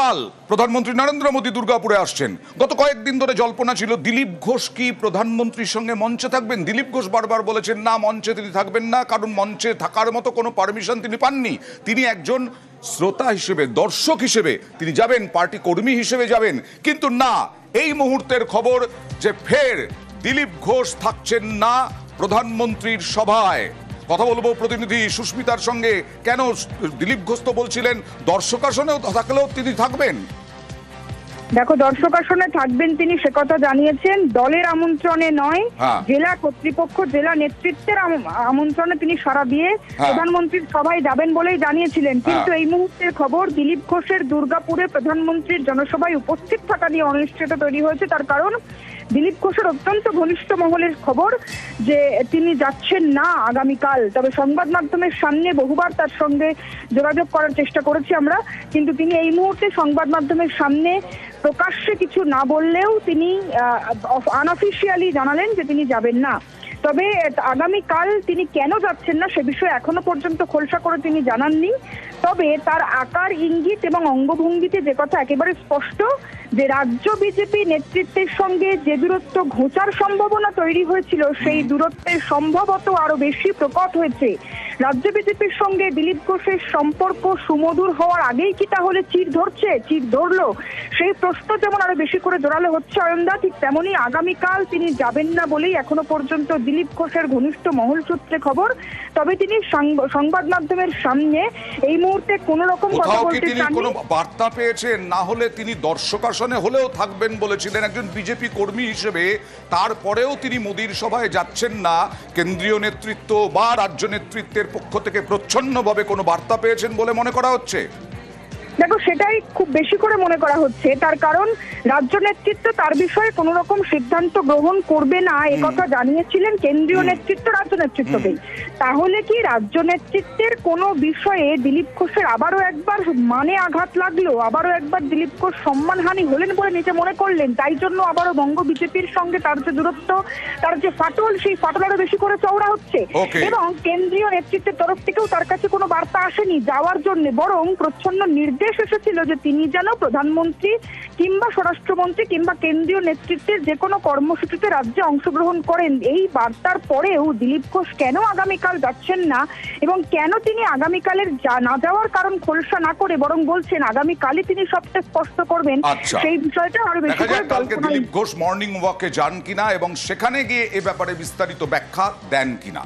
আগামীকাল প্রধানমন্ত্রী নরেন্দ্র মোদী দুর্গাপুরে আসছেন। গত কয়েকদিন ধরে জল্পনা ছিল দিলীপ ঘোষ কি প্রধানমন্ত্রীর সঙ্গে মঞ্চে থাকবেন। দিলীপ ঘোষ বারবার বলেছেন না, মঞ্চে তিনি থাকবেন না, কারণ মঞ্চে থাকার মতো কোনো পারমিশন তিনি পাননি। তিনি একজন শ্রোতা হিসেবে, দর্শক হিসেবে তিনি যাবেন, পার্টি কর্মী হিসেবে যাবেন। কিন্তু না, এই মুহূর্তের খবর যে ফের দিলীপ ঘোষ থাকছেন না প্রধানমন্ত্রীর সভায়। কথা বলবো প্রতিনিধি সুস্মিতার সঙ্গে। কেন দিলীপ ঘোষ তো বলছিলেন দর্শক আসনেও থাকলেও তিনি থাকবেন। দেখো, দর্শক আসনে থাকবেন তিনি, সে কথা জানিয়েছেন। দলের আমন্ত্রণে নয়, জেলা কর্তৃপক্ষ, জেলা নেতৃত্বের আমন্ত্রণে তিনি সাড়া দিয়ে প্রধানমন্ত্রীর সভায় যাবেন বলেই জানিয়েছিলেন। কিন্তু এই মুহূর্তের খবর, দিলীপ ঘোষের দুর্গাপুরে প্রধানমন্ত্রীর জনসভায় উপস্থিত থাকা নিয়ে অনিশ্চয়তা তৈরি হয়েছে। তার কারণ দিলীপ ঘোষের অত্যন্ত ঘনিষ্ঠ মহলের খবর যে তিনি যাচ্ছেন না আগামীকাল। তবে সংবাদ মাধ্যমের সামনে বহুবার তার সঙ্গে যোগাযোগ করার চেষ্টা করেছি আমরা, কিন্তু তিনি এই মুহূর্তে সংবাদ মাধ্যমের সামনে প্রকাশ্যে কিছু না বললেও তিনি আনঅফিসিয়ালি জানালেন যে তিনি যাবেন না। তবে আগামীকাল তিনি কেন যাচ্ছেন না সে বিষয়ে এখনো পর্যন্ত খোলসা করে তিনি জানাননি। তবে তার আকার ইঙ্গিত এবং অঙ্গভঙ্গিতে যে কথা একেবারে স্পষ্ট যে রাজ্য বিজেপি নেতৃত্বের সঙ্গে যে দূরত্ব ঘোচার সম্ভাবনা তৈরি হয়েছিল, সেই দূরত্বের সম্ভবত আরো বেশি প্রকট হয়েছে। রাজ্য বিজেপির সঙ্গে দিলীপ ঘোষের সম্পর্ক সুমধুর হওয়ার আগেই কি তাহলে চির ধরছে, চির ধরলো, সেই প্রশ্ন যেমন আরো বেশি করে জোরালো হচ্ছে অয়নদা, ঠিক তেমনি আগামীকাল তিনি যাবেন না বলেই এখনো পর্যন্ত দিলীপ ঘোষের ঘনিষ্ঠ মহল সূত্রে খবর। তবে তিনি সংবাদ মাধ্যমের সামনে এই মুহূর্তে কোনো রকম কথা বলতে চাননি। কোনো বার্তা পেয়েছেন? না হলে তিনি দর্শক আসনে হলেও থাকবেন বলেছিলেন একজন বিজেপি কর্মী হিসেবে, তারপরেও তিনি মোদীর সভায় যাচ্ছেন না। কেন্দ্রীয় নেতৃত্ব বা রাজ্য নেতৃত্বের পক্ষ থেকে প্রচ্ছন্নভাবে কোনো বার্তা পেয়েছেন বলে মনে করা হচ্ছে? দেখো, সেটাই খুব বেশি করে মনে করা হচ্ছে। তার কারণ রাজ্য নেতৃত্ব তার বিষয়ে কোনো রকম সিদ্ধান্ত গ্রহণ করবে না এ কথা জানিয়েছিলেন কেন্দ্রীয় নেতৃত্ব রাজ্য নেতৃত্বকে। তাহলে কি রাজ্য নেতৃত্বের কোনো বিষয়ে দিলীপ ঘোষের আবারও একবার মানে আঘাত লাগলো, আবারও একবার দিলীপ ঘোষ সম্মানহানি হলেন বলে নিজে মনে করলেন, তাই জন্য আবারও বঙ্গ বিজেপির সঙ্গে তার যে দূরত্ব, তার যে ফাটল, সেই ফাটল আরো বেশি করে চওড়া হচ্ছে। এবং কেন্দ্রীয় নেতৃত্বের তরফ থেকেও তার কাছে কোনো বার্তা আসেনি যাওয়ার জন্য, বরং প্রচ্ছন্ন নির্দেশ এসেছিল যে তিনি যেন প্রধানমন্ত্রী কিংবা স্বরাষ্ট্রমন্ত্রী কিংবা কেন্দ্রীয় নেতৃত্বের যে কোনো কর্মসূচিতে রাজ্যে অংশগ্রহণ করেন। এই বার্তার পরেও দিলীপ ঘোষ কেন আগামীকাল যাচ্ছেন না এবং কেন তিনি আগামীকালের না যাওয়ার কারণ খোলসা না করে বরং বলছেন আগামীকালই তিনি সবটা স্পষ্ট করবেন, সেই বিষয়টা আরো বেশি করে কালকে দিলীপ ঘোষ মর্নিং ওয়াকে যান কিনা এবং সেখানে গিয়ে এ ব্যাপারে বিস্তারিত ব্যাখ্যা দেন কিনা।